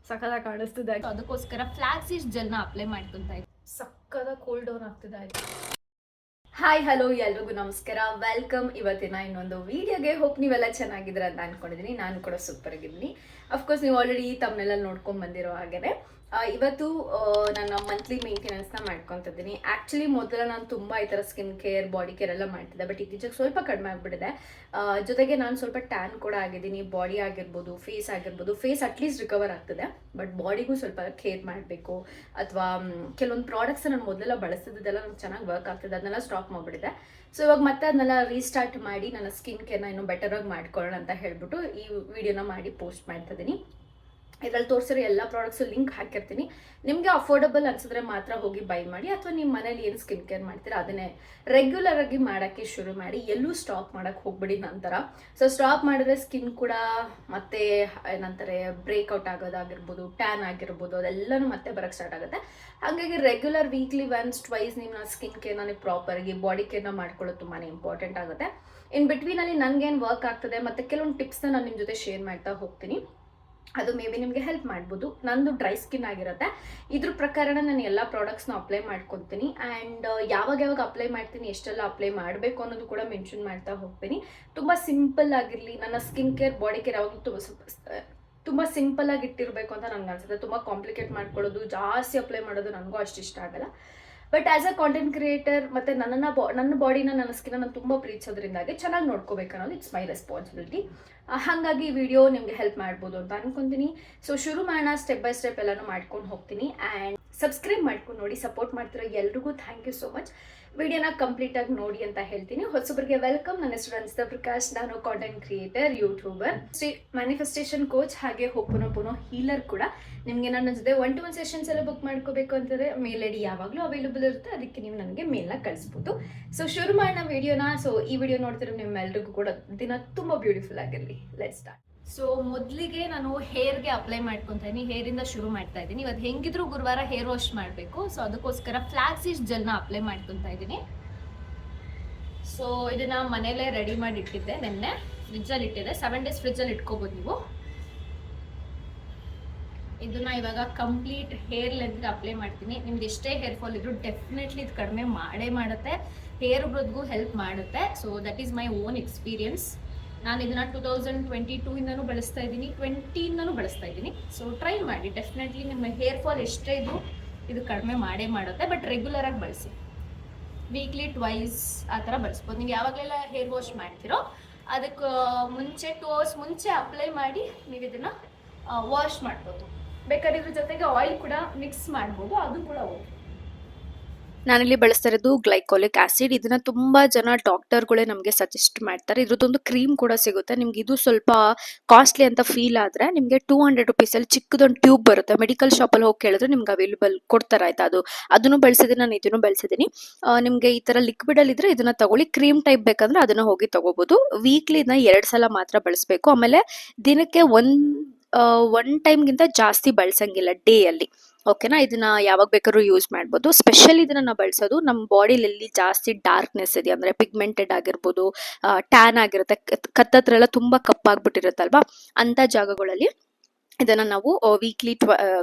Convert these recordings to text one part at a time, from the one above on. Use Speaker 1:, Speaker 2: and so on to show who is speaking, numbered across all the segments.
Speaker 1: ಸಕ್ಕದಾಗಿ ಕಾಣಿಸ್ತಿದೆ.
Speaker 2: ಅದಕ್ಕೋಸ್ಕರ flaxseed ಜೆಲ್ನ apply ಮಾಡ್ಕೊಂತ ಇದ್ದೀನಿ.
Speaker 1: ಸಕ್ಕದ ಕೂಲ್ ಡೌನ್ ಆಗ್ತಿದೆ. ಹಾಯ್ ಹಲೋ ಎಲ್ರಿಗೂ ನಮಸ್ಕಾರ, ವೆಲ್ಕಮ್ ಇವತ್ತಿನ ಇನ್ನೊಂದು ವಿಡಿಯೋಗೆ. ಹೋಪ್ ನೀವೆಲ್ಲ ಚೆನ್ನಾಗಿದ್ದೀರ ಅಂತ ಅನ್ಕೊಂಡಿದ್ದೀನಿ. ನಾನು ಕೂಡ ಸೂಪರ್ ಆಗಿದ್ದೀನಿ. ಅಫ್ಕೋರ್ಸ್ ನೀವು ಆಲ್ರೆಡಿ ತಮ್ಮನೆಲ್ಲ ನೋಡ್ಕೊಂಡು ಬಂದಿರೋ ಹಾಗೇನೆ ಇವತ್ತು ನನ್ನ ಮಂತ್ಲಿ ಮೇಂಟೆನೆನ್ಸ್ನ ಮಾಡ್ಕೊತಿದ್ದೀನಿ. ಆ್ಯಕ್ಚುಲಿ ಮೊದಲ ನಾನು ತುಂಬ ಈ ಥರ ಸ್ಕಿನ್ ಕೇರ್ ಬಾಡಿ ಕೇರ್ ಎಲ್ಲ ಮಾಡ್ತಿದ್ದೆ, ಬಟ್ ಇತ್ತೀಚೆಗೆ ಸ್ವಲ್ಪ ಕಡಿಮೆ ಆಗಿಬಿಟ್ಟಿದೆ. ಜೊತೆಗೆ ನಾನು ಸ್ವಲ್ಪ ಟ್ಯಾನ್ ಕೂಡ ಆಗಿದ್ದೀನಿ. ಬಾಡಿ ಆಗಿರ್ಬೋದು, ಫೇಸ್ ಆಗಿರ್ಬೋದು. ಫೇಸ್ ಅಟ್ಲೀಸ್ಟ್ ರಿಕವರ್ ಆಗ್ತಿದೆ, ಬಟ್ ಬಾಡಿಗೂ ಸ್ವಲ್ಪ ಕೇರ್ ಮಾಡಬೇಕು. ಅಥವಾ ಕೆಲವೊಂದು ಪ್ರಾಡಕ್ಟ್ಸ್ ನಾನು ಮೊದಲೆಲ್ಲ ಬಳಸ್ತಿದ್ದೆಲ್ಲ ನಂಗೆ ಚೆನ್ನಾಗಿ ವರ್ಕ್ ಆಗ್ತಿದೆ, ಅದನ್ನೆಲ್ಲ ಸ್ಟಾಪ್ ಮಾಡಿಬಿಟ್ಟಿದೆ. ಸೊ ಇವಾಗ ಮತ್ತೆ ಅದನ್ನೆಲ್ಲ ರೀಸ್ಟಾರ್ಟ್ ಮಾಡಿ ನನ್ನ ಸ್ಕಿನ್ ಕೇರ್ನ ಇನ್ನೂ ಬೆಟರಾಗಿ ಮಾಡ್ಕೊಳ್ಳೋಣ ಅಂತ ಹೇಳ್ಬಿಟ್ಟು ಈ ವಿಡಿಯೋನ ಮಾಡಿ ಪೋಸ್ಟ್ ಮಾಡ್ತಾ ಇದ್ದೀನಿ. ಇದರಲ್ಲಿ ತೋರಿಸಿರೋ ಎಲ್ಲ ಪ್ರಾಡಕ್ಟ್ಸು ಲಿಂಕ್ ಹಾಕಿರ್ತೀನಿ. ನಿಮಗೆ ಅಫೋರ್ಡಬಲ್ ಅನ್ಸಿದ್ರೆ ಮಾತ್ರ ಹೋಗಿ ಬೈ ಮಾಡಿ, ಅಥವಾ ನಿಮ್ಮ ಮನೇಲಿ ಏನು ಸ್ಕಿನ್ ಕೇರ್ ಮಾಡ್ತೀರಾ ಅದನ್ನೇ ರೆಗ್ಯುಲರ್ ಆಗಿ ಮಾಡೋಕ್ಕೆ ಶುರು ಮಾಡಿ. ಎಲ್ಲೂ ಸ್ಟಾಪ್ ಮಾಡೋಕ್ಕೆ ಹೋಗ್ಬಿಡಿ ನಂತರ. ಸೊ ಸ್ಟಾಪ್ ಮಾಡಿದ್ರೆ ಸ್ಕಿನ್ ಕೂಡ ಮತ್ತೆ ಏನಂತಾರೆ ಬ್ರೇಕ್ಔಟ್ ಆಗೋದಾಗಿರ್ಬೋದು, ಟ್ಯಾನ್ ಆಗಿರ್ಬೋದು, ಅದೆಲ್ಲನೂ ಮತ್ತೆ ಬರೋಕ್ಕೆ ಸ್ಟಾರ್ಟ್ ಆಗುತ್ತೆ. ಹಾಗಾಗಿ ರೆಗ್ಯುಲರ್ ವೀಕ್ಲಿ ಒನ್ಸ್ ಟ್ವೈಸ್ ನಿಮ್ಮ ಸ್ಕಿನ್ ಕೇರ್ನ ನೀವು ಪ್ರಾಪರಾಗಿ ಬಾಡಿ ಕೇರ್ನ ಮಾಡ್ಕೊಳ್ಳೋದು ತುಂಬಾ ಇಂಪಾರ್ಟೆಂಟ್ ಆಗುತ್ತೆ. ಇನ್ ಬಿಟ್ವೀನಲ್ಲಿ ನನಗೇನು ವರ್ಕ್ ಆಗ್ತದೆ ಮತ್ತು ಕೆಲವೊಂದು ಟಿಪ್ಸ್ನ ನಾನು ನಿಮ್ಮ ಜೊತೆ ಶೇರ್ ಮಾಡ್ತಾ ಹೋಗ್ತೀನಿ. ಅದು ಮೇ ಬಿ ನಿಮಗೆ ಹೆಲ್ಪ್ ಮಾಡ್ಬೋದು. ನಂದು ಡ್ರೈ ಸ್ಕಿನ್ ಆಗಿರುತ್ತೆ. ಇದ್ರ ಪ್ರಕಾರ ನಾನು ಎಲ್ಲ ಪ್ರಾಡಕ್ಟ್ಸ್ನ ಅಪ್ಲೈ ಮಾಡ್ಕೊತೀನಿ. ಆ್ಯಂಡ್ ಯಾವಾಗ ಅಪ್ಲೈ ಮಾಡ್ತೀನಿ, ಎಷ್ಟೆಲ್ಲ ಅಪ್ಲೈ ಮಾಡಬೇಕು ಅನ್ನೋದು ಕೂಡ ಮೆನ್ಷನ್ ಮಾಡ್ತಾ ಹೋಗ್ತೀನಿ. ತುಂಬ ಸಿಂಪಲ್ ಆಗಿರಲಿ. ನನ್ನ ಸ್ಕಿನ್ ಕೇರ್ ಬಾಡಿ ಕೇರ್ ಯಾವಾಗಲೂ ತುಂಬ ಸಿಂಪಲ್ ಆಗಿ ಇಟ್ಟಿರಬೇಕು ಅಂತ ನನಗೆ ಅನ್ಸುತ್ತೆ. ತುಂಬ ಕಾಂಪ್ಲಿಕೇಟ್ ಮಾಡ್ಕೊಳ್ಳೋದು, ಜಾಸ್ತಿ ಅಪ್ಲೈ ಮಾಡೋದು ನನಗೂ ಅಷ್ಟು ಇಷ್ಟ ಆಗಲ್ಲ. But as a content creator ಮತ್ತು ನನ್ನ ಬಾಡಿನ, ನನ್ನ ಸ್ಕಿನ್ನ ನಾನು ತುಂಬ ಪ್ರೀತಿಸೋದ್ರಿಂದಾಗಿ ಚೆನ್ನಾಗಿ ನೋಡ್ಕೋಬೇಕು ಅನ್ನೋದು ಇಟ್ಸ್ ಮೈ ರೆಸ್ಪಾನ್ಸಿಬಿಲಿಟಿ. ಹಾಗಾಗಿ ಈ ವಿಡಿಯೋ ನಿಮಗೆ ಹೆಲ್ಪ್ ಮಾಡ್ಬೋದು ಅಂತ ಅನ್ಕೊತೀನಿ. ಸೊ ಶುರು ಮಾಡೋಣ. ಸ್ಟೆಪ್ ಬೈ ಸ್ಟೆಪ್ ಎಲ್ಲನೂ ಮಾಡ್ಕೊಂಡು ಹೋಗ್ತೀನಿ. ಆ್ಯಂಡ್ ಸಬ್ಸ್ಕ್ರೈಬ್ ಮಾಡ್ಕೊಂಡು ನೋಡಿ. ಸಪೋರ್ಟ್ ಮಾಡ್ತಿರೋ ಎಲ್ರಿಗೂ ಥ್ಯಾಂಕ್ ಯು ಸೋ ಮಚ್. ವಿಡಿಯೋನ ಕಂಪ್ಲೀಟಾಗಿ ನೋಡಿ ಅಂತ ಹೇಳ್ತೀನಿ. ಹೊಸಬರಿಗೆ ವೆಲ್ಕಮ್. ನನ್ನ ಹೆಸರು ಅನಿತಾ ಪ್ರಕಾಶ್. ನಾನು content creator, YouTuber, manifestation coach, ಹಾಗೆ ಹೋಪನೋಪನೋ ಹೀಲರ್ ಕೂಡ. ನಿಮಗೆ ನನ್ನ ಜೊತೆ 1-to-1 ಸೆಷನ್ಸ್ ಎಲ್ಲ ಬುಕ್ ಮಾಡ್ಕೋಬೇಕು ಅಂತಂದರೆ ಮೇಲ್ ಐಡಿ ಯಾವಾಗಲೂ ಅವೈಲೇಬಲ್ ಇರುತ್ತೆ. ಅದಕ್ಕೆ ನೀವು ನನಗೆ ಮೇಲ್ನ ಕಳಿಸ್ಬೋದು. ಸೊ ಶುರು ಮಾಡೋಣ ವಿಡಿಯೋನ. ಸೊ ಈ ವಿಡಿಯೋ ನೋಡ್ತಿರೋ ನಿಮ್ಮೆಲ್ರಿಗೂ ಕೂಡ ದಿನ ತುಂಬ ಬ್ಯೂಟಿಫುಲ್ ಆಗಿರಲಿ. Let's start.
Speaker 2: ಸೊ ಮೊದಲಿಗೆ ನಾನು ಹೇರ್ಗೆ ಅಪ್ಲೈ ಮಾಡ್ಕೊತಾ ಇದ್ದೀನಿ. ಹೇರಿಂದ ಶುರು ಮಾಡ್ತಾ ಇದ್ದೀನಿ. ಇವತ್ತು ಹೆಂಗಿದ್ರು ಗುರುವಾರ ಹೇರ್ ವಾಶ್ ಮಾಡಬೇಕು. ಸೊ ಅದಕ್ಕೋಸ್ಕರ ಫ್ಲಾಕ್ಸೀಡ್ ಜೆಲ್ನ ಅಪ್ಲೈ ಮಾಡ್ಕೊತಾ ಇದ್ದೀನಿ. ಸೊ ಇದನ್ನ ಮನೇಲೇ ರೆಡಿ ಮಾಡಿ ಇಟ್ಟಿದ್ದೆ, ನೆನ್ನೆ ಫ್ರಿಜ್ಜಲ್ಲಿ ಇಟ್ಟಿದ್ದೆ. 7 days ಫ್ರಿಜ್ಜಲ್ಲಿ ಇಟ್ಕೋಬೋದು ನೀವು. ಇದನ್ನ ಇವಾಗ ಕಂಪ್ಲೀಟ್ ಹೇರ್ ಲೆಂತ್ಗೆ ಅಪ್ಲೈ ಮಾಡ್ತೀನಿ. ನಿಮ್ದು ಎಷ್ಟೇ ಹೇರ್ ಫಾಲ್ ಇದ್ರು ಡೆಫಿನೆಟ್ಲಿ ಇದು ಕಡಿಮೆ ಮಾಡುತ್ತೆ. ಹೇರ್ ಗ್ರೋತ್ಗೂ ಹೆಲ್ಪ್ ಮಾಡುತ್ತೆ. So that is my own experience. ನಾನು ಇದನ್ನ 2022ಇಂದನೂ ಬಳಸ್ತಾ ಇದ್ದೀನಿ, 20ಇಂದನೂ ಬಳಸ್ತಾ ಇದ್ದೀನಿ. ಸೊ ಟ್ರೈ ಮಾಡಿ. ಡೆಫಿನೆಟ್ಲಿ ನಿಮ್ಮ ಹೇರ್ ಫಾಲ್ ಎಷ್ಟೇ ಇದು ಕಡಿಮೆ ಮಾಡುತ್ತೆ. ಬಟ್ ರೆಗ್ಯುಲರ್ ಆಗಿ ಬಳಸಿ. ವೀಕ್ಲಿ ಟ್ವೈಸ್ ಆ ಥರ ಬಳಸ್ಬೋದು. ನೀವು ಯಾವಾಗಲೆಲ್ಲ ಹೇರ್ ವಾಶ್ ಮಾಡ್ತೀರೋ ಅದಕ್ಕೆ ಮುಂಚೆ 2 hours ಮುಂಚೆ ಅಪ್ಲೈ ಮಾಡಿ ನೀವು ಇದನ್ನು ವಾಶ್ ಮಾಡ್ಬೋದು. ಬೇಕಾದ್ರೆ ಇದ್ರ ಜೊತೆಗೆ ಆಯಿಲ್ ಕೂಡ ಮಿಕ್ಸ್ ಮಾಡ್ಬೋದು, ಅದು ಕೂಡ ಓಕೆ.
Speaker 1: ನಾನಿಲ್ಲಿ ಬಳಸ್ತಾ ಇರೋದು ಗ್ಲೈಕೋಲಿಕ್ ಆಸಿಡ್. ಇದನ್ನ ತುಂಬಾ ಜನ ಡಾಕ್ಟರ್ಗಳೇ ನಮಗೆ ಸಜೆಸ್ಟ್ ಮಾಡ್ತಾರೆ. ಇದ್ರದ್ದೊಂದು ಕ್ರೀಮ್ ಕೂಡ ಸಿಗುತ್ತೆ ನಿಮ್ಗೆ. ಇದು ಸ್ವಲ್ಪ ಕಾಸ್ಟ್ಲಿ ಅಂತ ಫೀಲ್ ಆದ್ರೆ ನಿಮಗೆ 200 rupees ಅಲ್ಲಿ ಚಿಕ್ಕದೊಂದು ಟ್ಯೂಬ್ ಬರುತ್ತೆ. ಮೆಡಿಕಲ್ ಶಾಪಲ್ಲಿ ಹೋಗಿ ಕೇಳಿದ್ರೆ ನಿಮ್ಗೆ ಅವೈಲೇಬಲ್ ಕೊಡ್ತಾರೆ. ಆಯ್ತಾ, ಅದನ್ನು ಬಳಸಿದ್ದೀನಿ, ನಾನು ಇದನ್ನು ಬಳಸಿದ್ದೀನಿ. ನಿಮ್ಗೆ ಈ ತರ ಲಿಕ್ವಿಡ್ ಅಲ್ಲಿ ಇದ್ರೆ ಇದನ್ನ ತಗೊಳ್ಳಿ. ಕ್ರೀಮ್ ಟೈಪ್ ಬೇಕಂದ್ರೆ ಅದನ್ನ ಹೋಗಿ ತಗೋಬಹುದು. ವೀಕ್ಲಿ ಇದನ್ನ 2 ಸಲ ಮಾತ್ರ ಬಳಸಬೇಕು. ಆಮೇಲೆ ದಿನಕ್ಕೆ ಒನ್ ಟೈಮ್ಗಿಂತ ಜಾಸ್ತಿ ಬಳಸಂಗಿಲ್ಲ ಡೇ ಅಲ್ಲಿ. ಓಕೆನಾ, ಇದನ್ನ ಯಾವಾಗ ಬೇಕಾದ್ರೂ ಯೂಸ್ ಮಾಡ್ಬೋದು. ಸ್ಪೆಷಲಿ ಇದನ್ನ ನಾವು ಬಳಸೋದು ನಮ್ಮ ಬಾಡಿಲಿ ಜಾಸ್ತಿ ಡಾರ್ಕ್ನೆಸ್ ಇದೆ ಅಂದ್ರೆ ಪಿಗ್ಮೆಂಟೆಡ್ ಆಗಿರ್ಬೋದು, ಟ್ಯಾನ್ ಆಗಿರುತ್ತೆ, ಕತ್ತತ್ರ ಎಲ್ಲ ತುಂಬಾ ಕಪ್ಪಾಗ್ಬಿಟ್ಟಿರುತ್ತಲ್ವಾ, ಅಂತ ಜಾಗಗಳಲ್ಲಿ ಇದನ್ನ ನಾವು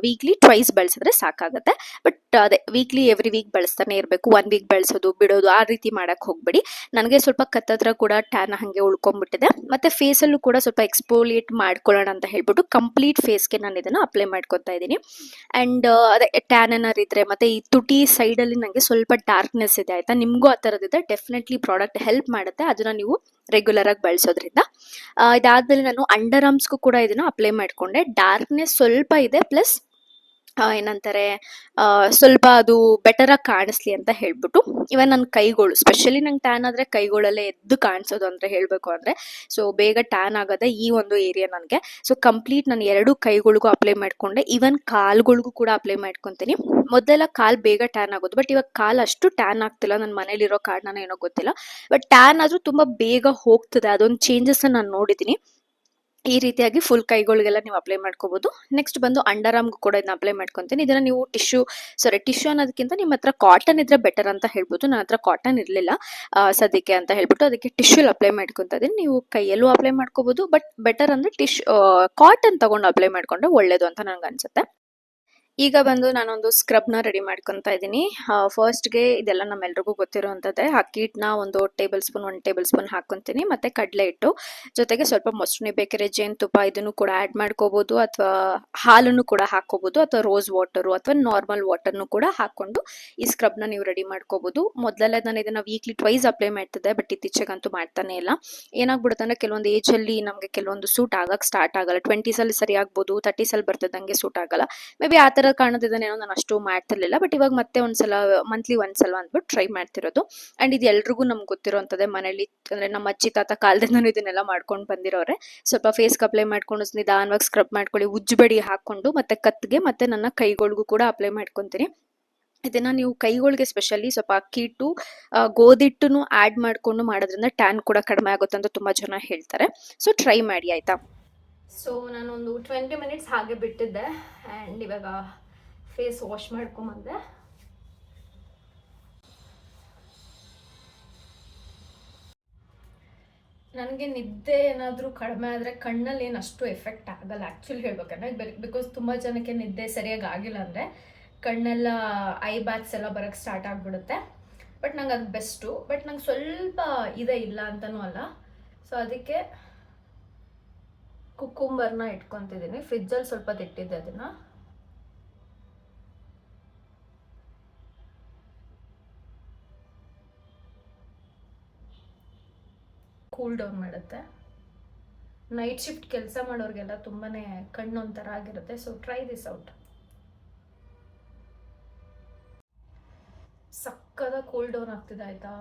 Speaker 1: ವೀಕ್ಲಿ ಟ್ವೈಸ್ ಬಳಸಿದ್ರೆ ಸಾಕಾಗುತ್ತೆ. ಬಟ್ ಅದೇ ವೀಕ್ಲಿ ಎವ್ರಿ ವೀಕ್ ಬಳಸ್ತಾನೆ ಇರಬೇಕು. 1 week ಬಳಸೋದು ಬಿಡೋದು ಆ ರೀತಿ ಮಾಡಕ್ ಹೋಗ್ಬೇಡಿ. ನನಗೆ ಸ್ವಲ್ಪ ಕತ್ತತ್ರ ಕೂಡ ಟ್ಯಾನ್ ಹಂಗೆ ಉಳ್ಕೊಂಡ್ಬಿಟ್ಟಿದೆ. ಮತ್ತೆ ಫೇಸಲ್ಲೂ ಕೂಡ ಸ್ವಲ್ಪ ಎಕ್ಸ್ಫೋಲಿಯೇಟ್ ಮಾಡ್ಕೊಳ್ಳೋಣ ಅಂತ ಹೇಳ್ಬಿಟ್ಟು ಕಂಪ್ಲೀಟ್ ಫೇಸ್ಗೆ ನಾನು ಇದನ್ನ ಅಪ್ಲೈ ಮಾಡ್ಕೊತಾ ಇದ್ದೀನಿ. ಅಂಡ್ ಅದೇ ಟ್ಯಾನ್ ಏನಾರು ಇದ್ರೆ ಮತ್ತೆ ಈ ತುಟಿ ಸೈಡಲ್ಲಿ ನನಗೆ ಸ್ವಲ್ಪ ಡಾರ್ಕ್ನೆಸ್ ಇದೆ. ಆಯ್ತಾ, ನಿಮಗೂ ಆ ಥರದಿದೆ, ಡೆಫಿನೆಟ್ಲಿ ಪ್ರಾಡಕ್ಟ್ ಹೆಲ್ಪ್ ಮಾಡುತ್ತೆ. ಅದನ್ನ ನೀವು ರೆಗ್ಯುಲರ್ ಆಗಿ ಬಳಸೋದ್ರಿಂದ. ಇದಾದ್ಮೇಲೆ ನಾನು ಅಂಡರ್ ಆರ್ಮ್ಸ್ಗೂ ಕೂಡ ಇದನ್ನ ಅಪ್ಲೈ ಮಾಡ್ಕೊಂಡೆ. ಡಾರ್ಕ್ನೆಸ್ ಸ್ವಲ್ಪ ಇದೆ, ಪ್ಲಸ್ ಏನಂತಾರೆ ಸ್ವಲ್ಪ ಅದು ಬೆಟರ್ ಆಗಿ ಕಾಣಿಸ್ಲಿ ಅಂತ ಹೇಳ್ಬಿಟ್ಟು. ಇವನ್ ನನ್ನ ಕೈಗಳು, ಸ್ಪೆಷಲಿ ನಂಗೆ ಟ್ಯಾನ್ ಆದ್ರೆ ಕೈಗಳಲ್ಲೇ ಎದ್ದು ಕಾಣಿಸೋದು ಅಂದ್ರೆ ಹೇಳ್ಬೇಕು ಅಂದ್ರೆ. ಸೊ ಬೇಗ ಟ್ಯಾನ್ ಆಗೋದೆ ಈ ಒಂದು ಏರಿಯಾ ನನಗೆ. ಸೊ ಕಂಪ್ಲೀಟ್ ನಾನು 2 ಕೈಗಳಿಗೂ ಅಪ್ಲೈ ಮಾಡ್ಕೊಂಡೆ. ಈವನ್ ಕಾಲ್ಗಳಿಗೂ ಕೂಡ ಅಪ್ಲೈ ಮಾಡ್ಕೊತೀನಿ. ಮೊದಲೆಲ್ಲ ಕಾಲ್ ಬೇಗ ಟ್ಯಾನ್ ಆಗೋದು, ಬಟ್ ಇವಾಗ ಕಾಲ್ ಅಷ್ಟು ಟ್ಯಾನ್ ಆಗ್ತಿಲ್ಲ. ನನ್ನ ಮನೇಲಿರೋ ಕಾರಣನ ಏನೋ ಗೊತ್ತಿಲ್ಲ, ಬಟ್ ಟ್ಯಾನ್ ಆದ್ರೂ ತುಂಬಾ ಬೇಗ ಹೋಗ್ತದೆ. ಅದೊಂದು ಚೇಂಜಸ್ ನಾನು ನೋಡಿದ್ದೀನಿ. ಈ ರೀತಿಯಾಗಿ ಫುಲ್ ಕೈಗಳಿಗೆಲ್ಲ ನೀವು ಅಪ್ಲೈ ಮಾಡ್ಕೋಬಹುದು. ನೆಕ್ಸ್ಟ್ ಬಂದು ಅಂಡರ್ ಆರ್ಮ್ಗೂ ಕೂಡ ಇದನ್ನ ಅಪ್ಲೈ ಮಾಡ್ಕೊತೀನಿ. ಇದನ್ನ ನೀವು ಟಿಶ್ಯೂ ಅನ್ನೋದಕ್ಕಿಂತ ನಿಮ್ಮ ಹತ್ರ ಕಾಟನ್ ಇದ್ರೆ ಬೆಟರ್ ಅಂತ ಹೇಳ್ಬೋದು. ನನ್ನ ಹತ್ರ ಕಾಟನ್ ಇರಲಿಲ್ಲ ಸದ್ಯಕ್ಕೆ ಅಂತ ಹೇಳ್ಬಿಟ್ಟು ಅದಕ್ಕೆ ಟಿಶ್ಯೂ ಅಪ್ಲೈ ಮಾಡ್ಕೊತಾ ಇದೀನಿ. ನೀವು ಕೈಯಲ್ಲೂ ಅಪ್ಲೈ ಮಾಡ್ಕೋಬಹುದು, ಬಟ್ ಬೆಟರ್ ಅಂದ್ರೆ ಕಾಟನ್ ತಗೊಂಡು ಅಪ್ಲೈ ಮಾಡ್ಕೊಂಡ್ರೆ ಒಳ್ಳೇದು ಅಂತ ನನಗೆ ಅನ್ಸುತ್ತೆ. ಈಗ ಬಂದು ನಾನೊಂದು ಸ್ಕ್ರಬ್ನ ರೆಡಿ ಮಾಡ್ಕೊತಾ ಇದ್ದೀನಿ. ಫಸ್ಟ್ಗೆ ಇದೆಲ್ಲ ನಮ್ಮೆಲ್ರಿಗೂ ಗೊತ್ತಿರೋವಂಥದ್ದೇ. ಅಕ್ಕಿ ಹಿಟ್ಟನ್ನ 1 ಟೇಬಲ್ ಸ್ಪೂನ್ ಹಾಕ್ಕೊತೀನಿ, ಮತ್ತು ಕಡಲೆ ಹಿಟ್ಟು ಜೊತೆಗೆ ಸ್ವಲ್ಪ ಮೊಸರು, ಬೇಕಾದ್ರೆ ಜೇನುತುಪ್ಪ ಇದನ್ನು ಕೂಡ ಆ್ಯಡ್ ಮಾಡ್ಕೋಬೋದು, ಅಥವಾ ಹಾಲನ್ನು ಕೂಡ ಹಾಕ್ಕೋಬೋದು, ಅಥವಾ ರೋಸ್ ವಾಟರು ಅಥವಾ ನಾರ್ಮಲ್ ವಾಟರ್ನು ಕೂಡ ಹಾಕ್ಕೊಂಡು ಈ ಸ್ಕ್ರಬ್ನ ನೀವು ರೆಡಿ ಮಾಡ್ಕೋಬೋದು. ಮೊದಲೆಲ್ಲ ನಾನು ಇದನ್ನು ವೀಕ್ಲಿ ಟ್ವೈಸ್ ಅಪ್ಲೈ ಮಾಡ್ತಿದ್ದೆ, ಬಟ್ ಇತ್ತೀಚೆಗಂತೂ ಮಾಡ್ತಾನೆ ಇಲ್ಲ. ಏನಾಗ್ಬಿಡುತ್ತೆ ಅಂದರೆ ಕೆಲವೊಂದು ಏಜಲ್ಲಿ ನಮಗೆ ಕೆಲವೊಂದು ಸೂಟ್ ಆಗಕ್ಕೆ ಸ್ಟಾರ್ಟ್ ಆಗಲ್ಲ. 20ಸಲ್ಲಿ ಸರಿ ಆಗ್ಬೋದು, 30ಸಲ್ಲಿ ಬರ್ತಿದ್ದಂಗೆ ಸೂಟ್ ಆಗಲ್ಲ. ಮೇ ಬಿ ಆ ಥರ ಕಾರಣದಿಂದನೇನೋ ನಾನು ಅಷ್ಟು ಮಾಡ್ತಿರ್ಲಿಲ್ಲ, ಬಟ್ ಇವಾಗ ಮತ್ತೆ ಒಂದ್ಸಲ ಮಂತ್ಲಿ ಒಂದ್ಸಲ ಅಂದ್ಬಿಟ್ಟು ಟ್ರೈ ಮಾಡ್ತಿರೋದು. ಆ್ಯಂಡ್ ಇದು ಎಲ್ರಿಗೂ ನಮ್ಗೆ ಗೊತ್ತಿರೋವಂಥದ್ದೇ. ಮನೇಲಿ ಅಂದರೆ ನಮ್ಮ ಅಜ್ಜಿ ತಾತ ಕಾಲದಿಂದನೂ ಇದನ್ನೆಲ್ಲ ಮಾಡ್ಕೊಂಡು ಬಂದಿರೋರೆ. ಸ್ವಲ್ಪ ಫೇಸ್ಗೆ ಅಪ್ಲೈ ಮಾಡ್ಕೊಂಡು ನಿಧಾನವಾಗಿ ಸ್ಕ್ರಬ್ ಮಾಡ್ಕೊಳ್ಳಿ, ಉಜ್ಜುಬಡಿ ಹಾಕ್ಕೊಂಡು, ಮತ್ತು ಕತ್ತಿಗೆ ಮತ್ತು ನನ್ನ ಕೈಗಳಿಗೂ ಕೂಡ ಅಪ್ಲೈ ಮಾಡ್ಕೊತೀನಿ. ಇದನ್ನು ನೀವು ಕೈಗಳಿಗೆ ಸ್ಪೆಷಲಿ ಸ್ವಲ್ಪ ಅಕ್ಕಿ ಹಿಟ್ಟು, ಗೋಧಿಟ್ಟನ್ನು ಆ್ಯಡ್ ಮಾಡಿಕೊಂಡು ಮಾಡೋದ್ರಿಂದ ಟ್ಯಾನ್ ಕೂಡ ಕಡಿಮೆ ಆಗುತ್ತೆ ಅಂತ ತುಂಬ ಜನ ಹೇಳ್ತಾರೆ. ಸೊ ಟ್ರೈ ಮಾಡಿ ಆಯಿತಾ. ಸೊ ನಾನೊಂದು 20 ಮಿನಿಟ್ಸ್ ಹಾಗೆ ಬಿಟ್ಟಿದ್ದೆ, ಆ್ಯಂಡ್ ಇವಾಗ ಫೇಸ್ ವಾಶ್ ಮಾಡ್ಕೊಂಬಂದೆ. ನನಗೆ ನಿದ್ದೆ ಏನಾದರೂ ಕಡಿಮೆ ಆದರೆ ಕಣ್ಣಲ್ಲಿ ಏನು ಅಷ್ಟು ಎಫೆಕ್ಟ್ ಆಗಲ್ಲ ಆ್ಯಕ್ಚುಲಿ ಹೇಳ್ಬೇಕಂದ್ರೆ. ಬಿಕಾಸ್ ತುಂಬ ಜನಕ್ಕೆ ನಿದ್ದೆ ಸರಿಯಾಗಿ ಆಗಿಲ್ಲ ಅಂದರೆ ಕಣ್ಣೆಲ್ಲ ಐ ಬ್ಯಾಗ್ಸ್ ಎಲ್ಲ ಬರೋಕ್ಕೆ ಸ್ಟಾರ್ಟ್ ಆಗಿಬಿಡುತ್ತೆ. ಬಟ್ ನಂಗೆ ಅದು ಬೆಸ್ಟು. ಬಟ್ ನಂಗೆ ಸ್ವಲ್ಪ ಇದೆ, ಇಲ್ಲ ಅಂತನೂ ಅಲ್ಲ. ಸೊ ಅದಕ್ಕೆ ಕುಕ್ಕುಂಬರ್ನ ಇಟ್ಕೊತಿದ್ದೀನಿ. ಫ್ರಿಜ್ಜಲ್ಲಿ ಸ್ವಲ್ಪ ಇಟ್ಟಿದ್ದೆ, ಅದನ್ನು ಕೂಲ್ ಡೌನ್ ಮಾಡುತ್ತೆ. ನೈಟ್ ಶಿಫ್ಟ್ ಕೆಲಸ ಮಾಡೋರಿಗೆಲ್ಲ ತುಂಬಾ ಕಣ್ಣು ಒಂಥರ ಆಗಿರುತ್ತೆ. So try this out. ಸಕ್ಕದ ಕೂಲ್ ಡೌನ್ ಆಗ್ತಿದೆ ಆಯಿತಾ,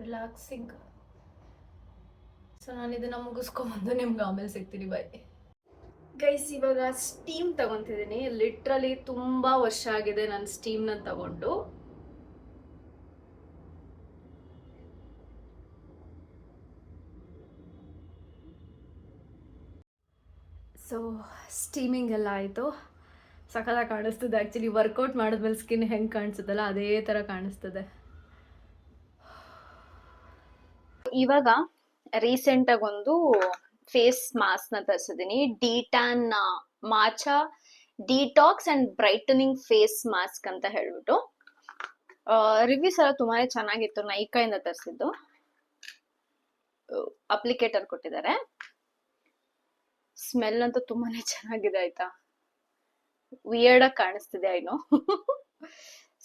Speaker 1: ರಿಲ್ಯಾಕ್ಸಿಂಗ್. ಸೊ ನಾನು ಇದನ್ನು ಮುಗಿಸ್ಕೊಂಬಂದು ನಿಮ್ಗೆ ಆಮೇಲೆ ಸಿಗ್ತೀನಿ. Bye guys. ಇವಾಗ ಸ್ಟೀಮ್ ತಗೊತಿದ್ದೀನಿ. ಲಿಟ್ರಲಿ ತುಂಬ ವರ್ಷ ಆಗಿದೆ ನಾನು ಸ್ಟೀಮ್ನ ತಗೊಂಡು. ಸೊ ಸ್ಟೀಮಿಂಗ್ ಎಲ್ಲ ಆಯಿತು. ಸಖತ್ತಾಗಿ ಕಾಣಿಸ್ತದೆ ಆ್ಯಕ್ಚುಲಿ. ವರ್ಕೌಟ್ ಮಾಡಿದ್ಮೇಲೆ ಸ್ಕಿನ್ ಹೆಂಗೆ ಕಾಣಿಸುತ್ತಲ್ಲ ಅದೇ ಥರ ಕಾಣಿಸ್ತದೆ. ಇವಾಗ ರೀಸೆಂಟಾಗಿ ಒಂದು ಫೇಸ್ ಮಾಸ್ಕ್ನ ತರಿಸಿದ್ದೀನಿ. Detan matcha detox and brightening face mask ಅಂತ ಹೇಳ್ಬಿಟ್ಟು. ರಿವ್ಯೂಸ್ ಎಲ್ಲ ತುಂಬಾ ಚೆನ್ನಾಗಿತ್ತು. ನೈಕಾಯಿಂದ ತರಿಸಿದ್ದು. ಅಪ್ಲಿಕೇಟರ್ ಕೊಟ್ಟಿದ್ದಾರೆ. ಸ್ಮೆಲ್ ಅಂತೂ ತುಂಬಾನೇ ಚೆನ್ನಾಗಿದೆ ಆಯ್ತಾ. ವಿಯರ್ಡ್ ಆಗಿ ಕಾಣಿಸ್ತಿದೆ ಐನೋ.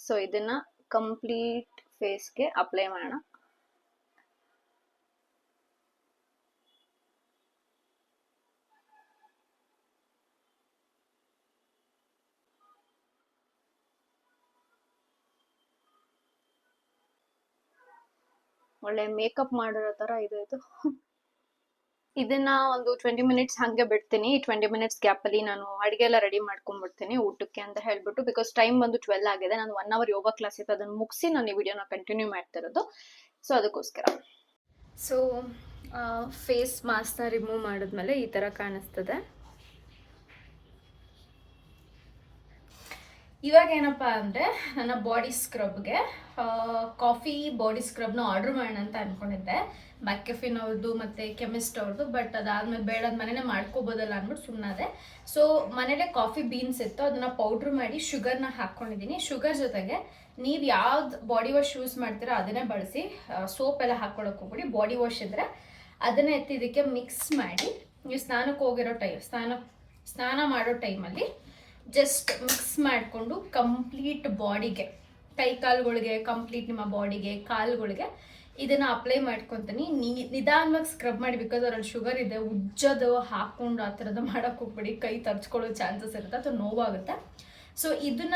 Speaker 1: ಸೊ ಇದನ್ನ ಕಂಪ್ಲೀಟ್ ಫೇಸ್ಗೆ ಅಪ್ಲೈ ಮಾಡೋಣ. ಒಳ್ಳೆ ಮೇಕಪ್ ಮಾಡಿರೋ ತರ ಇದೆ ಇದು. ಇದನ್ನ ಒಂದು 20 ಮಿನಿಟ್ಸ್ ಹಂಗೆ ಬಿಡ್ತೀನಿ. 20 ಮಿನಿಟ್ಸ್ ಗ್ಯಾಪಲ್ಲಿ ನಾನು ಅಡುಗೆ ಎಲ್ಲ ರೆಡಿ ಮಾಡ್ಕೊಂಡ್ಬಿಡ್ತೀನಿ ಊಟಕ್ಕೆ ಅಂತ ಹೇಳ್ಬಿಟ್ಟು. ಬಿಕಾಸ್ ಟೈಮ್ ಬಂದು 12 ಆಗಿದೆ. ನಾನು 1 ಅವರ್ ಯೋಗ ಕ್ಲಾಸ್ ಇತ್ತು, ಅದನ್ನು ಮುಗಿಸಿ ನಾನು ಈ ವಿಡಿಯೋನ ಕಂಟಿನ್ಯೂ ಮಾಡ್ತಿರೋದು. ಸೊ ಅದಕ್ಕೋಸ್ಕರ. ಸೊ ಫೇಸ್ ಮಾಸ್ಕ್ನ ರಿಮೂವ್ ಮಾಡಿದ್ಮೇಲೆ ಈ ಥರ ಕಾಣಿಸ್ತದೆ. ಇವಾಗ ಏನಪ್ಪ ಅಂದರೆ ನನ್ನ ಬಾಡಿ ಸ್ಕ್ರಬ್ಗೆ ಕಾಫಿ ಬಾಡಿ ಸ್ಕ್ರಬ್ನ ಆರ್ಡ್ರ್ ಮಾಡೋಣ ಅಂತ ಅಂದ್ಕೊಂಡಿದ್ದೆ. ಮ್ಯಾಕೆಫಿನ್ ಅವ್ರದ್ದು ಮತ್ತು ಕೆಮಿಸ್ಟ್ ಅವ್ರದ್ದು. ಬಟ್ ಅದಾದಮೇಲೆ ಬೇಡ, ಮನೇಲೆ ಮಾಡ್ಕೋಬೋದಲ್ಲ ಅಂದ್ಬಿಟ್ಟು ಸುಮ್ಮನಾದೆ. ಸೊ ಮನೇಲೆ ಕಾಫಿ ಬೀನ್ಸ್ ಇತ್ತು, ಅದನ್ನು ಪೌಡ್ರ್ ಮಾಡಿ ಶುಗರ್ನ ಹಾಕ್ಕೊಂಡಿದ್ದೀನಿ. ಶುಗರ್ ಜೊತೆಗೆ ನೀವು ಯಾವ್ದು ಬಾಡಿ ವಾಶ್ ಯೂಸ್ ಮಾಡ್ತೀರೋ ಅದನ್ನೇ ಬಳಸಿ. ಸೋಪ್ ಎಲ್ಲ ಹಾಕ್ಕೊಳಕ್ಕೆ ಹೋಗ್ಬಿಡಿ. ಬಾಡಿ ವಾಶ್ ಇದ್ದರೆ ಅದನ್ನೇ ಎತ್ತಿ ಇದಕ್ಕೆ ಮಿಕ್ಸ್ ಮಾಡಿ ನೀವು ಸ್ನಾನಕ್ಕೆ ಹೋಗಿರೋ ಸ್ನಾನ ಮಾಡೋ ಟೈಮಲ್ಲಿ ಜಸ್ಟ್ ಮಿಕ್ಸ್ ಮಾಡಿಕೊಂಡು ಕಂಪ್ಲೀಟ್ ಬಾಡಿಗೆ, ಕೈ ಕಾಲುಗಳಿಗೆ, ಕಂಪ್ಲೀಟ್ ನಿಮ್ಮ ಬಾಡಿಗೆ, ಕಾಲುಗಳಿಗೆ ಇದನ್ನು ಅಪ್ಲೈ ಮಾಡ್ಕೊತೀನಿ. ನಿಧಾನವಾಗಿ ಸ್ಕ್ರಬ್ ಮಾಡಿ. ಬಿಕಾಸ್ ಅದ್ರಲ್ಲಿ ಶುಗರ್ ಇದೆ. ಉಜ್ಜೋದು ಹಾಕ್ಕೊಂಡು ಆ ಥರದ್ದು ಮಾಡೋಕ್ಕೆ ಹೋಗ್ಬಿಡಿ. ಕೈ ತರ್ಚ್ಕೊಳ್ಳೋ ಚಾನ್ಸಸ್ ಇರುತ್ತೆ, ಅಥವಾ ನೋವಾಗುತ್ತೆ. ಸೊ ಇದನ್ನ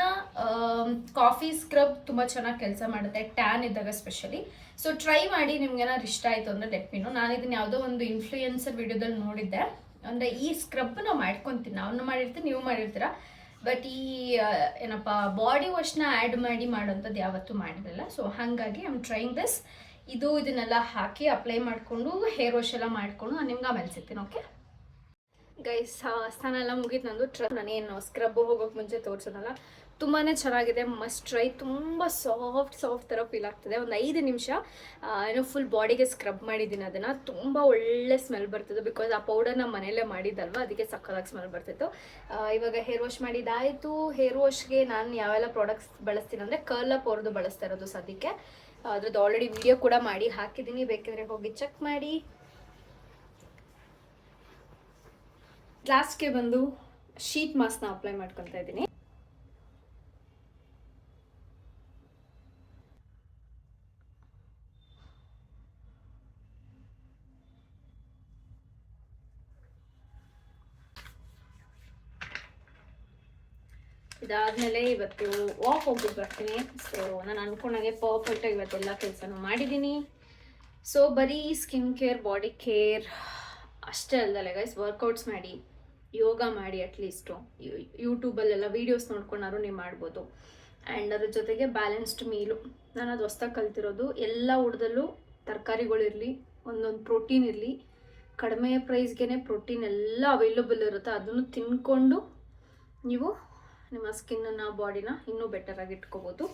Speaker 1: ಕಾಫಿ ಸ್ಕ್ರಬ್ ತುಂಬ ಚೆನ್ನಾಗಿ ಕೆಲಸ ಮಾಡುತ್ತೆ, ಟ್ಯಾನ್ ಇದ್ದಾಗ ಸ್ಪೆಷಲಿ. ಸೊ ಟ್ರೈ ಮಾಡಿ. ನಿಮ್ಗೆ ಏನಾದ್ರು ಇಷ್ಟ ಆಯಿತು ಅಂದರೆ ಲೆಟ್ ಮೀ ನೋ. ನಾನು ಇದನ್ನು ಯಾವುದೋ ಒಂದು ಇನ್ಫ್ಲೂಯೆನ್ಸರ್ ವಿಡಿಯೋದಲ್ಲಿ ನೋಡಿದ್ದೆ. ಅಂದರೆ ಈ ಸ್ಕ್ರಬ್ ನಾವು ಮಾಡ್ಕೊತೀನಿ, ನಾವು ಮಾಡಿರ್ತೀವಿ, ನೀವು ಮಾಡಿರ್ತೀರ. ಬಟ್ ಈ ಏನಪ್ಪ ಬಾಡಿ ವಾಶ್ನ ಆ್ಯಡ್ ಮಾಡಿ ಮಾಡೋಂಥದ್ದು ಯಾವತ್ತೂ ಮಾಡಿರಲಿಲ್ಲ. ಸೊ ಹಾಗಾಗಿ ಐ ಆಮ್ ಟ್ರೈಯಿಂಗ್ ದಿಸ್. ಇದನ್ನೆಲ್ಲ ಹಾಕಿ ಅಪ್ಲೈ ಮಾಡಿಕೊಂಡು ಹೇರ್ ವಾಶ್ ಎಲ್ಲ ಮಾಡಿಕೊಂಡು ನಾನು ನಿಮ್ಗೆ ಆಮೇಲೆ ಸಿಗ್ತೀನಿ. ಓಕೆ. ಗೈಸ್ ಸ್ನಾನ ಎಲ್ಲ ಮುಗೀತು ನಂದು. ನಾನೇನು ಸ್ಕ್ರಬ್ ಹೋಗೋಕೆ ಮುಂಚೆ ತೋರಿಸೋದಲ್ಲ, ತುಂಬಾ ಚೆನ್ನಾಗಿದೆ, ಮಸ್ಟ್ ಟ್ರೈ. ತುಂಬ ಸಾಫ್ಟ್ ಥರ ಫೀಲ್ ಆಗ್ತದೆ. ಒಂದು 5 ನಿಮಿಷ ಏನೋ ಫುಲ್ ಬಾಡಿಗೆ ಸ್ಕ್ರಬ್ ಮಾಡಿದ್ದೀನಿ ಅದನ್ನು. ತುಂಬ ಒಳ್ಳೆ ಸ್ಮೆಲ್ ಬರ್ತಿತ್ತು, ಬಿಕಾಸ್ ಆ ಪೌಡರ್ನ ಮನೆಯಲ್ಲೇ ಮಾಡಿದ್ದಲ್ವ, ಅದಕ್ಕೆ ಸಕ್ಕತ್ತಾಗಿ ಸ್ಮೆಲ್ ಬರ್ತಿತ್ತು. ಇವಾಗ ಹೇರ್ ವಾಶ್ ಮಾಡಿದ್ದಾಯಿತು. ಹೇರ್ ವಾಶ್ಗೆ ನಾನು ಯಾವೆಲ್ಲ ಪ್ರಾಡಕ್ಟ್ಸ್ ಬಳಸ್ತೀನಿ ಅಂದರೆ ಕರ್ಲಪ್ ಅವ್ರದ್ದು ಬಳಸ್ತಾ ಇರೋದು ಸದ್ಯಕ್ಕೆ. ಅದ್ರದ್ದು ಆಲ್ರೆಡಿ ವಿಡಿಯೋ ಕೂಡ ಮಾಡಿ ಹಾಕಿದ್ದೀನಿ, ಬೇಕಿದ್ರೆ ಹೋಗಿ ಚೆಕ್ ಮಾಡಿ. ಲಾಸ್ಟ್ಗೆ ಬಂದು ಶೀಟ್ ಮಾಸ್ಕ್ನ ಅಪ್ಲೈ ಮಾಡ್ಕೊತಾ ಇದ್ದೀನಿ. ಇದಾದ್ಮೇಲೆ ಇವತ್ತು ವಾಕ್ ಹೋಗ್ಬಿಟ್ಟು ಬರ್ತೀನಿ. ಸೊ ನಾನು ಅನ್ಕೊಂಡಾಗೆ ಪರ್ಫೆಕ್ಟಾಗಿ ಇವತ್ತೆಲ್ಲ ಕೆಲಸನೂ ಮಾಡಿದ್ದೀನಿ. ಸೊ ಬರೀ ಸ್ಕಿನ್ ಕೇರ್, ಬಾಡಿ ಕೇರ್ ಅಷ್ಟೇ ಅಲ್ಲದಲ್ಲ ಗೈಸ್, ವರ್ಕೌಟ್ಸ್ ಮಾಡಿ, ಯೋಗ ಮಾಡಿ, ಅಟ್ಲೀಸ್ಟು ಯೂಟ್ಯೂಬಲ್ಲೆಲ್ಲ ವೀಡಿಯೋಸ್ ನೋಡ್ಕೊಂಡಾದ್ರು ನೀವು ಮಾಡ್ಬೋದು. ಆ್ಯಂಡ್ ಅದ್ರ ಜೊತೆಗೆ ಬ್ಯಾಲೆನ್ಸ್ಡ್ ಮೀಲು. ನಾನು ಅದು ಹೊಸ್ದಾಗಿ ಕಲ್ತಿರೋದು. ಎಲ್ಲ ಊಟದಲ್ಲೂ ತರಕಾರಿಗಳಿರಲಿ, ಒಂದೊಂದು ಪ್ರೋಟೀನ್ ಇರಲಿ, ಕಡಿಮೆ ಪ್ರೈಸ್ಗೆ ಪ್ರೋಟೀನ್ ಎಲ್ಲ ಅವೈಲಬಲ್ ಇರುತ್ತೆ. ಅದನ್ನು ತಿನ್ಕೊಂಡು ನೀವು ನಿಮ್ಮ ಸ್ಕಿನ್ನನ್ನು, ಬಾಡಿನ ಇನ್ನೂ ಬೆಟರಾಗಿ ಇಟ್ಕೋಬೋದು.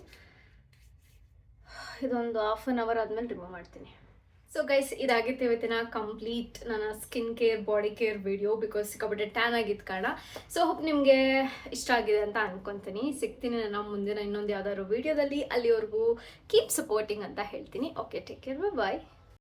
Speaker 1: ಇದೊಂದು 1/2 ಅವರ್ ಆದಮೇಲೆ ರಿಮೂವ್ ಮಾಡ್ತೀನಿ. ಸೊ ಗೈಸ್, ಇದಾಗಿತ್ತು ಇವತ್ತಿನ ಕಂಪ್ಲೀಟ್ ನನ್ನ skin care, body care video. Because ಸಿಕ್ಕಾಪಟ್ಟೆ ಟ್ಯಾನ್ ಆಗಿತ್ತು ಕಾರಣ. ಸೊ ಹೋಪ್ ನಿಮಗೆ ಇಷ್ಟ ಆಗಿದೆ ಅಂತ ಅನ್ಕೊತೀನಿ. ಸಿಗ್ತೀನಿ ನಾನು ಮುಂದಿನ ಇನ್ನೊಂದು ಯಾವ್ದಾದ್ರು ವಿಡಿಯೋದಲ್ಲಿ. ಅಲ್ಲಿವರೆಗೂ ಕೀಪ್ ಸಪೋರ್ಟಿಂಗ್ ಅಂತ ಹೇಳ್ತೀನಿ. ಓಕೆ, ಟೇಕ್ ಕೇರ್, ಬಾಯ್.